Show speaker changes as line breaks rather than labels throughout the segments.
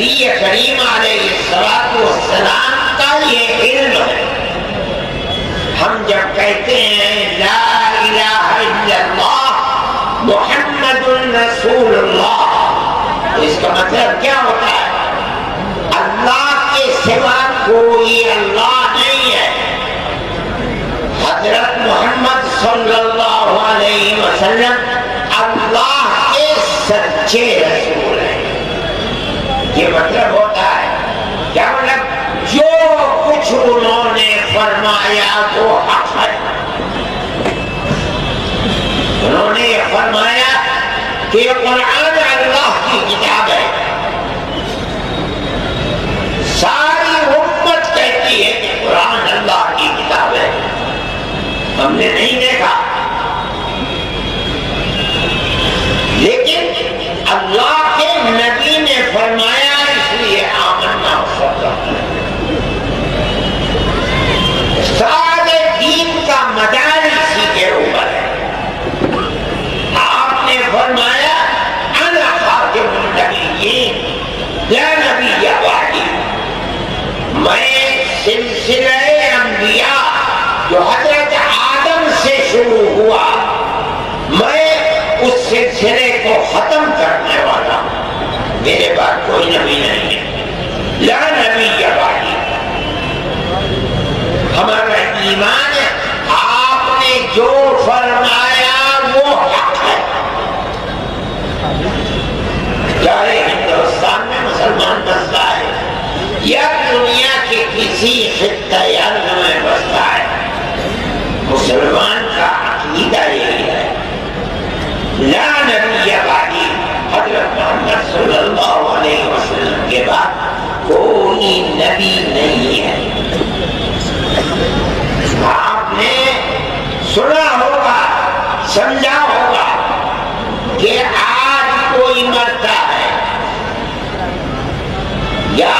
نبی کریم علیہ السلام کا یہ علم ہے. ہم جب کہتے ہیں لا الہ الا اللہ محمد رسول اللہ، اس کا مطلب کیا ہوتا ہے؟ اللہ کے سوا کوئی اللہ نہیں ہے. حضرت محمد صلی اللہ علیہ وسلم اللہ کے سچے رسول ہیں. یہ مطلب ہوتا ہے کیا؟ مطلب جو کچھ انہوں نے فرمایا وہ حق ہے. انہوں نے یہ فرمایا کہ قرآن اللہ کی کتاب ہے. ساری امت کہتی ہے کہ قرآن اللہ کی کتاب ہے. ہم نے نہیں دیکھا، لیکن اللہ کے نبی نے فرمایا، اس لیے آمنا وصدقنا. سارے دین کا مدار اسی کے اوپر ہے. آپ نے فرمایا انا خاتم النبیین لا نبی بعدی، میں سلسلہ انبیاء جو حضرت آدم سے شروع ہوا، میں اس سلسلے کو ختم کرنے والا ہوں. میرے بعد کوئی نبی نہیں ہے. لا نبی بعدی. ہمارا ایمان ہے آپ نے جو فرمایا وہ حق ہے. چاہے ہندوستان میں مسلمان بستا ہے یا دنیا کے کسی خطہ ارض میں بستا ہے، مسلمان کا عقیدہ یہی ہے لا نبی بعدی. حضرت محمد صلی اللہ علیہ وسلم کے بعد کوئی نبی نہیں ہے. آپ نے سنا ہوگا، سمجھا ہوگا کہ آج کوئی مرتا ہے یا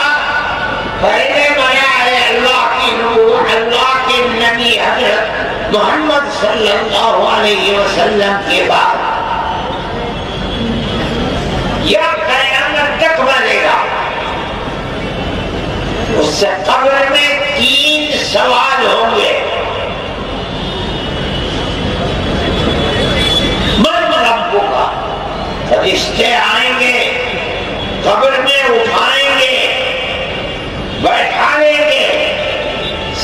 پہلے مرا ہے اللہ کی روح، اللہ کے نبی حضرت محمد صلی اللہ علیہ وسلم کے بعد، یا قیامت تک مرے گا. اس سے قبر میں 3 سوال ہوں گے. من ربک، فرشتے آئیں گے، قبر میں اٹھائیں گے، بیٹھائیں گے،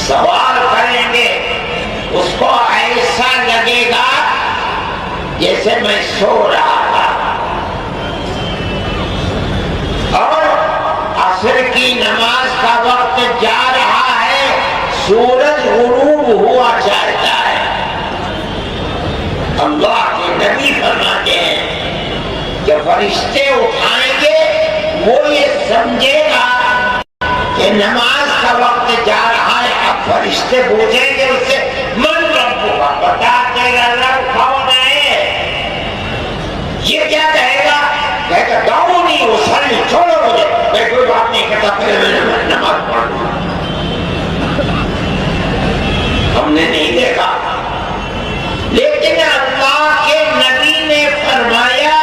سوال کریں گے. اس کو ایسا لگے گا جیسے میں سو رہا تھا. اور عصر کی نماز کا وقت جا رہا ہے، سورج غروب ہوا چاہتا ہے. اللہ کے نبی فرماتے ہیں کہ فرشتے اٹھائیں گے، وہ یہ سمجھے گا کہ نماز کا وقت جا رہا ہے. اب فرشتے پوچھیں گے اس سے من ربک، بتا دے گا رب کون ہے. یہ کیا کہے گا؟ کہے گا دعونی اصلی، چھوڑو مجھے، میں کوئی بات نہیں کہتا، پھر میں نماز پڑھ لوں. ہم نے نہیں دیکھا، لیکن اللہ کے نبی نے فرمایا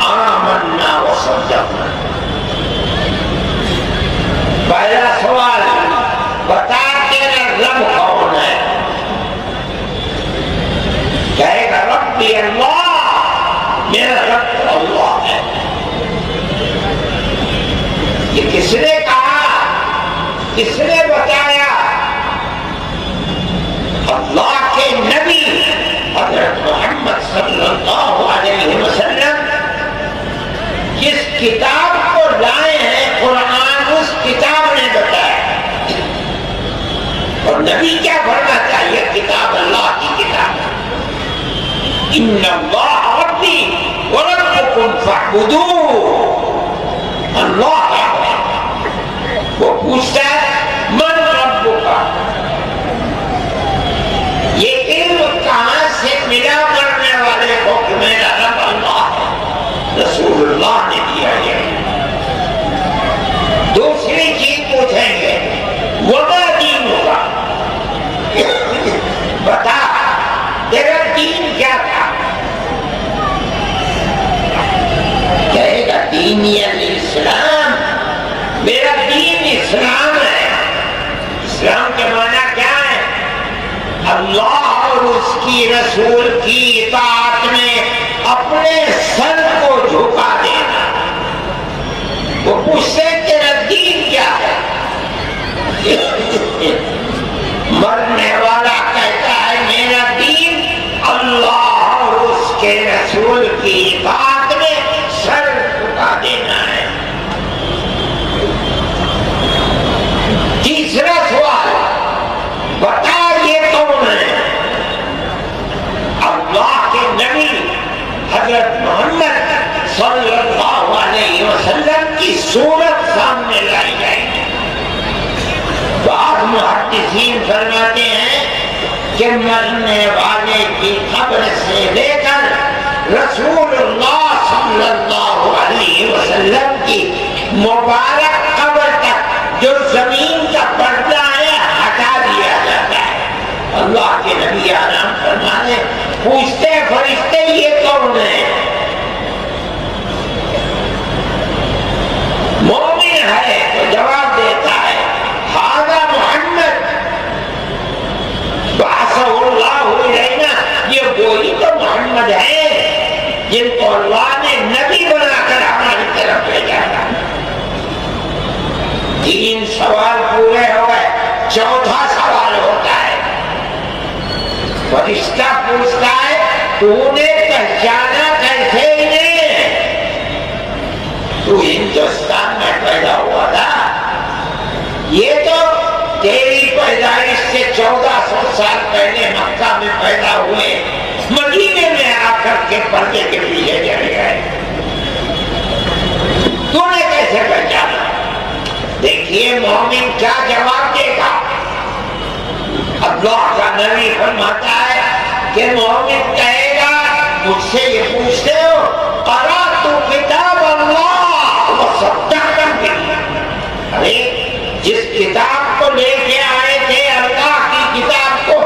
آمنا وصدقنا. پہلا سوال، بتا تیرا رب کون ہے؟ کہے گا ربی اللہ، میرا رب اللہ ہے. یہ کس نے کہا؟ کس نے بتایا؟ اللہ کے نبی حضرت محمد صلی اللہ علیہ وسلم جس کتاب کو لائے ہیں قرآن، اس کتاب نے بتایا. اور نبی کیا فرماتا ہے؟ یہ کتاب اللہ کی کتاب ہے. ان اللہ ربی وربکم فاعبدوہ. اللہ وہ پوچھتا ہے من ربک. یہ علم کہاں سے ملا کرنے والے کو کہ میرا رب اللہ ہے؟ رسول اللہ نے دیا ہے. دوسری چیز پوچھیں گے وما دینک، بتا تیرا دین کیا تھا؟ کہے گا دینی الاسلام میرا دین اسلام ہے۔ اسلام کے معنی کیا ہے؟ اللہ اور اس کی رسول کی اطاعت میں اپنے سر کو جھکا دینا۔ وہ پوچھتے تیرا دین کیا ہے؟ مرنے والا کہتا ہے میرا دین اللہ اور اس کے رسول کی اطاعت میں سر جھکا دینا ہے۔ تیسرا سوال، بتا یہ کون ہے؟ اللہ کے نبی حضرت محمد صلی اللہ علیہ وسلم کی صورت سامنے لائی جائے گی۔ بعض محدثین فرماتے ہیں کہ مرنے والے کی قبر سے لے کر رسول اللہ صلی اللہ علیہ وسلم کی مبارک قبر تک جو زمین کا پردہ ہے ہٹا دیا جاتا ہے۔ اللہ کے نبی آرام فرمانے پوچھتے فرشتے یہ کون ہے؟ مومن ہے تو جواب دیتا ہے ہذا محمد بعثہ اللہ الینا، یہ وہی تو محمد ہے جن کو اللہ نے نبی بنا کر ہماری طرف بھیجا تھا۔ 3 سوال پورے ہو گئے، چوتھا سوال ہوتا ہے۔ فرشتہ پوچھتا ہے تو نے پہچانا کیسے انہیں؟ تو ہندوستان میں پیدا ہوا تھا، یہ تو تیری پیدائش سے 1400 سال پہلے مکہ میں پیدا ہوئے، مدینے میں آ کر کے پردے کے پیچھے چلے گئے، تو نے کیسے پہچانا؟ دیکھیے مومن کیا جواب دے گا۔ اللہ کا نبی فرماتا ہے کہ مومن کہے گا مجھ سے یہ پوچھتے ہو قرأت کتاب اللہ وصدقت بہ، ارے جس کتاب کو لے کے آئے تھے اللہ کی کتاب کو،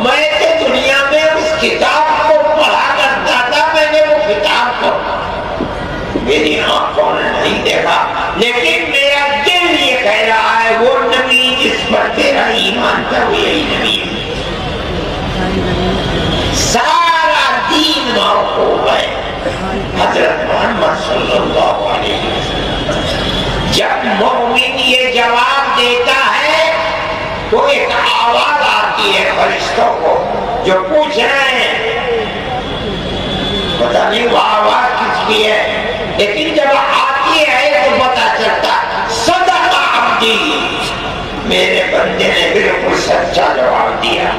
میں تو دنیا میں اس کتاب کو پڑھا کرتا تھا، میں نے وہ کتاب کو میری آنکھوں نے نہیں دیکھا، لیکن میرا دل یہ کہہ رہا ہے وہ نبی جس پر تیرا ایمان تھا وہ یہی نبی ہے۔ سارا دین موقوف ہے حضرت محمد صلی اللہ علیہ وسلم۔ جب مومن یہ جواب دیتا ہے تو ایک آواز آتی ہے فرشتوں کو جو پوچھ رہے ہیں، پتہ نہیں وہ آواز کس کی ہے، لیکن جب آتی ہے تو پتہ چلتا صدق عبدی، میرے بندے نے بالکل سچا جواب دیا۔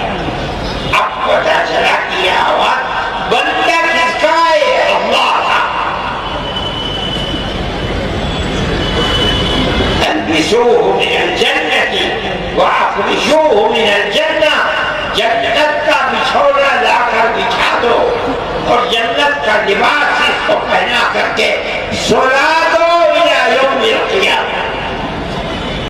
اب پتہ چلا کہ یہ آواز بندہ کس کا ہے؟ اللہ کا۔ البسوہ من الجنت واخرجوہ من الجنہ، جنت کا بچھونا لا کر بچھا دو اور جنت کا لباس اس کو پہنا کر کے